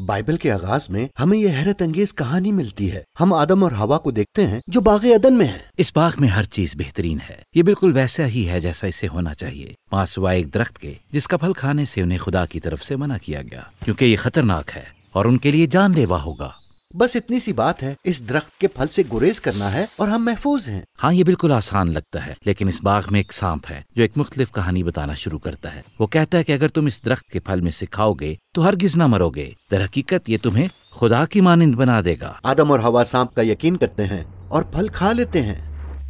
Bible کے آغاز میں ہمیں یہ حیرت انگیز کہانی ملتی ہے۔ ہم آدم اور ہوا کو دیکھتے ہیں جو باغ عدن میں ہیں۔ اس باغ میں ہر چیز بہترین ہے، یہ بالکل ویسا ہی ہے جیسا اسے ہونا چاہیے، ماں سوائے ایک درخت کے جس کا پھل کھانے سے انہیں خدا کی طرف سے منع کیا گیا، کیونکہ یہ خطرناک ہے اور ان کے لیے جان لیوا ہوگا۔ بس اتنی سی بات ہے، اس درخت کے پھل سے گریز کرنا ہے اور ہم محفوظ ہیں۔ ہاں، یہ بالکل آسان لگتا ہے، لیکن اس باغ میں ایک سانپ ہے جو ایک مختلف کہانی بتانا شروع کرتا ہے۔ وہ کہتا ہے کہ اگر تم اس درخت کے پھل میں سے کھاؤ گے تو ہرگز نہ مرو گے، در حقیقت یہ تمہیں خدا کی مانند بنا دے گا۔ آدم اور ہوا سانپ کا یقین کرتے ہیں اور پھل کھا لیتے ہیں۔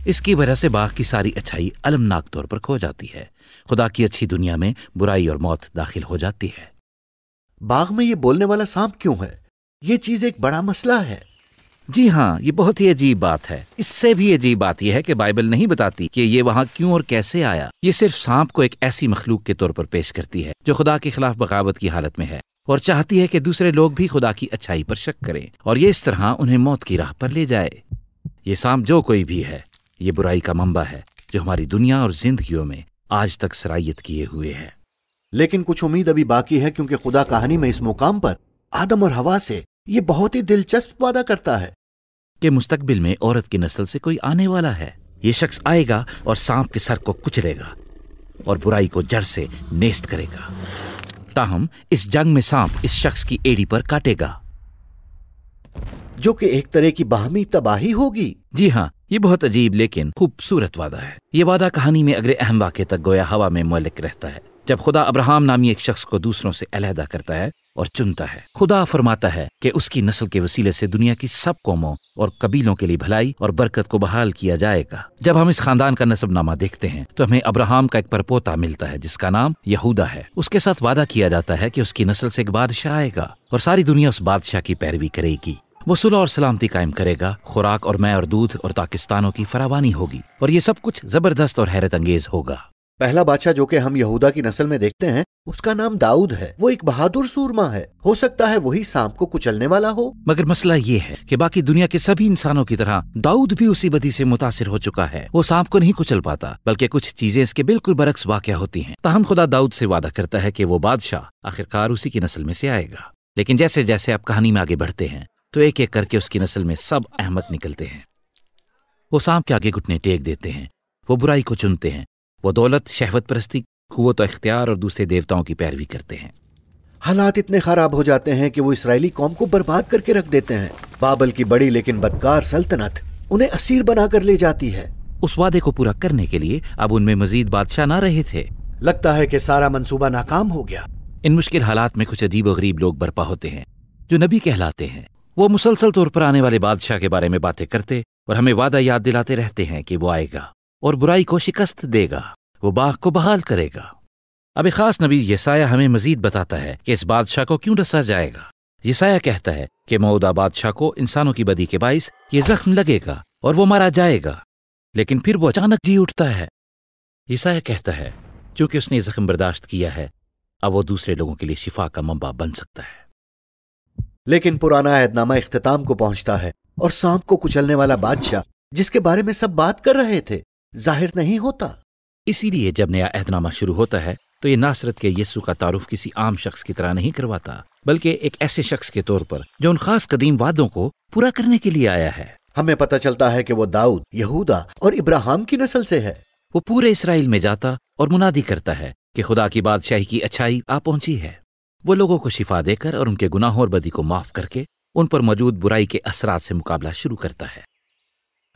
اس کی وجہ سے باغ کی ساری اچھائی المناک طور پر کھو جاتی ہے، خدا کی اچھی دنیا میں برائی اور موت داخل ہو جاتی ہے۔ باغ میں یہ بولنے والا سانپ کیوں ہے؟ یہ چیز ایک بڑا مسئلہ ہے۔ جی ہاں، یہ بہت ہی عجیب بات ہے۔ اس سے بھی عجیب بات یہ ہے کہ بائبل نہیں بتاتی کہ یہ وہاں کیوں اور کیسے آیا۔ یہ صرف سانپ کو ایک ایسی مخلوق کے طور پر پیش کرتی ہے جو خدا کے خلاف بغاوت کی حالت میں ہے اور چاہتی ہے کہ دوسرے لوگ بھی خدا کی اچھائی پر شک کریں اور یہ اس طرح انہیں موت کی راہ پر لے جائے۔ یہ سانپ جو کوئی بھی ہے، یہ برائی کا منبع ہے جو ہماری دنیا اور زندگیوں میں آج تک سرایت کیے ہوئے ہے۔ لیکن کچھ امید ابھی باقی ہے، کیونکہ خدا کہانی میں اس مقام پر آدم اور ہوا سے یہ بہت ہی دلچسپ وعدہ کرتا ہے کہ مستقبل میں عورت کی نسل سے کوئی آنے والا ہے۔ یہ شخص آئے گا اور سانپ کے سر کو کچلے گا اور برائی کو جڑ سے نیست کرے گا۔ تاہم اس جنگ میں سانپ اس شخص کی ایڑی پر کاٹے گا، جو کہ ایک طرح کی باہمی تباہی ہوگی۔ جی ہاں، یہ بہت عجیب لیکن خوبصورت وعدہ ہے۔ یہ وعدہ کہانی میں اگلے اہم واقعے تک گویا ہوا میں معلق رہتا ہے، جب خدا ابراہیم نامی ایک شخص کو دوسروں سے علیحدہ کرتا ہے اور چنتا ہے۔ خدا فرماتا ہے کہ اس کی نسل کے وسیلے سے دنیا کی سب قوموں اور قبیلوں کے لیے بھلائی اور برکت کو بحال کیا جائے گا۔ جب ہم اس خاندان کا نسب نامہ دیکھتے ہیں تو ہمیں ابراہیم کا ایک پرپوتا ملتا ہے جس کا نام یہودا ہے۔ اس کے ساتھ وعدہ کیا جاتا ہے کہ اس کی نسل سے ایک بادشاہ آئے گا اور ساری دنیا اس بادشاہ کی پیروی کرے گی۔ وہ صلح اور سلامتی قائم کرے گا، خوراک اور مے اور دودھ اور پاکستانوں کی فراوانی ہوگی، اور یہ سب کچھ زبردست اور حیرت انگیز ہوگا۔ پہلا بادشاہ جو کہ ہم یہودا کی نسل میں دیکھتے ہیں، اس کا نام داؤد ہے۔ وہ ایک بہادر سورما ہے۔ ہو سکتا ہے وہی سانپ کو کچلنے والا ہو۔ مگر مسئلہ یہ ہے کہ باقی دنیا کے سبھی انسانوں کی طرح داؤد بھی اسی بدی سے متاثر ہو چکا ہے۔ وہ سانپ کو نہیں کچل پاتا، بلکہ کچھ چیزیں اس کے بالکل برعکس واقع ہوتی ہیں۔ تاہم خدا داؤد سے وعدہ کرتا ہے کہ وہ بادشاہ آخرکار اسی کی نسل میں سے آئے گا۔ لیکن جیسے جیسے آپ کہانی میں آگے بڑھتے ہیں تو ایک ایک کر کے اس کی نسل میں سب احمق نکلتے ہیں۔ وہ سانپ کے آگے گھٹنے ٹیک دیتے ہیں، وہ برائی کو چنتے ہیں، وہ دولت، شہوت پرستی، قوت و اختیار اور دوسرے دیوتاؤں کی پیروی کرتے ہیں۔ حالات اتنے خراب ہو جاتے ہیں کہ وہ اسرائیلی قوم کو برباد کر کے رکھ دیتے ہیں۔ بابل کی بڑی لیکن بدکار سلطنت انہیں اسیر بنا کر لے جاتی ہے۔ اس وعدے کو پورا کرنے کے لیے اب ان میں مزید بادشاہ نہ رہے تھے۔ لگتا ہے کہ سارا منصوبہ ناکام ہو گیا۔ ان مشکل حالات میں کچھ عجیب و غریب لوگ برپا ہوتے ہیں جو نبی کہلاتے ہیں۔ وہ مسلسل طور پر آنے والے بادشاہ کے بارے میں باتیں کرتے اور ہمیں وعدہ یاد دلاتے رہتے ہیں کہ وہ آئے گا اور برائی کو شکست دے گا، وہ باغ کو بحال کرے گا۔ اب ایک خاص نبی یسایہ ہمیں مزید بتاتا ہے کہ اس بادشاہ کو کیوں ڈسا جائے گا۔ یسایہ کہتا ہے کہ موعودہ بادشاہ کو انسانوں کی بدی کے باعث یہ زخم لگے گا اور وہ مارا جائے گا، لیکن پھر وہ اچانک جی اٹھتا ہے۔ یسایہ کہتا ہے چونکہ اس نے یہ زخم برداشت کیا ہے، اب وہ دوسرے لوگوں کے لیے شفا کا منبع بن سکتا ہے۔ لیکن پرانا عہد نامہ اختتام کو پہنچتا ہے اور سانپ کو کچلنے والا بادشاہ جس کے بارے میں سب بات کر رہے تھے ظاہر نہیں ہوتا۔ اسی لیے جب نیا عہد نامہ شروع ہوتا ہے تو یہ ناصرت کے یسوع کا تعارف کسی عام شخص کی طرح نہیں کرواتا، بلکہ ایک ایسے شخص کے طور پر جو ان خاص قدیم وعدوں کو پورا کرنے کے لیے آیا ہے۔ ہمیں پتہ چلتا ہے کہ وہ داؤد، یہودا اور ابراہیم کی نسل سے ہے۔ وہ پورے اسرائیل میں جاتا اور منادی کرتا ہے کہ خدا کی بادشاہی کی اچھائی آ پہنچی ہے۔ وہ لوگوں کو شفا دے کر اور ان کے گناہوں اور بدی کو معاف کر کے ان پر موجود برائی کے اثرات سے مقابلہ شروع کرتا ہے۔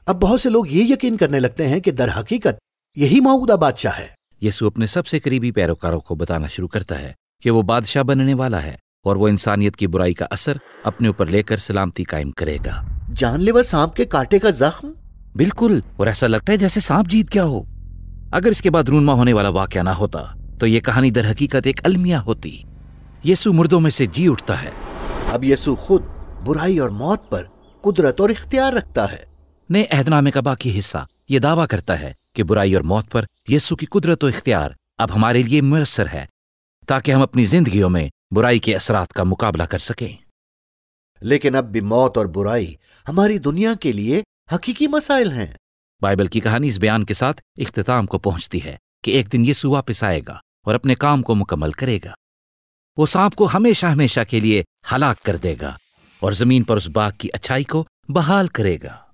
اب بہت سے لوگ یہ یقین کرنے لگتے ہیں کہ در حقیقت یہی موعودہ بادشاہ ہے۔ یسوع اپنے سب سے قریبی پیروکاروں کو بتانا شروع کرتا ہے کہ وہ بادشاہ بننے والا ہے اور وہ انسانیت کی برائی کا اثر اپنے اوپر لے کر سلامتی قائم کرے گا۔ جان لیوا سانپ کے کانٹے کا زخم؟ بالکل، اور ایسا لگتا ہے جیسے سانپ جیت گیا ہو۔ اگر اس کے بعد رونما ہونے والا واقعہ نہ ہوتا تو یہ کہانی در حقیقت ایک المیہ ہوتی۔ یسوع مردوں میں سے جی اٹھتا ہے۔ اب یسوع خود برائی اور موت پر قدرت اور اختیار رکھتا ہے۔ نئے عہد نامے کا باقی حصہ یہ دعویٰ کرتا ہے کہ برائی اور موت پر یسوع کی قدرت و اختیار اب ہمارے لیے میسر ہے تاکہ ہم اپنی زندگیوں میں برائی کے اثرات کا مقابلہ کر سکیں۔ لیکن اب بھی موت اور برائی ہماری دنیا کے لیے حقیقی مسائل ہیں۔ بائبل کی کہانی اس بیان کے ساتھ اختتام کو پہنچتی ہے کہ ایک دن یسوع واپس آئے گا اور اپنے کام کو مکمل کرے گا۔ وہ سانپ کو ہمیشہ ہمیشہ کے لیے ہلاک کر دے گا اور زمین پر اس باغ کی اچھائی کو بحال کرے گا۔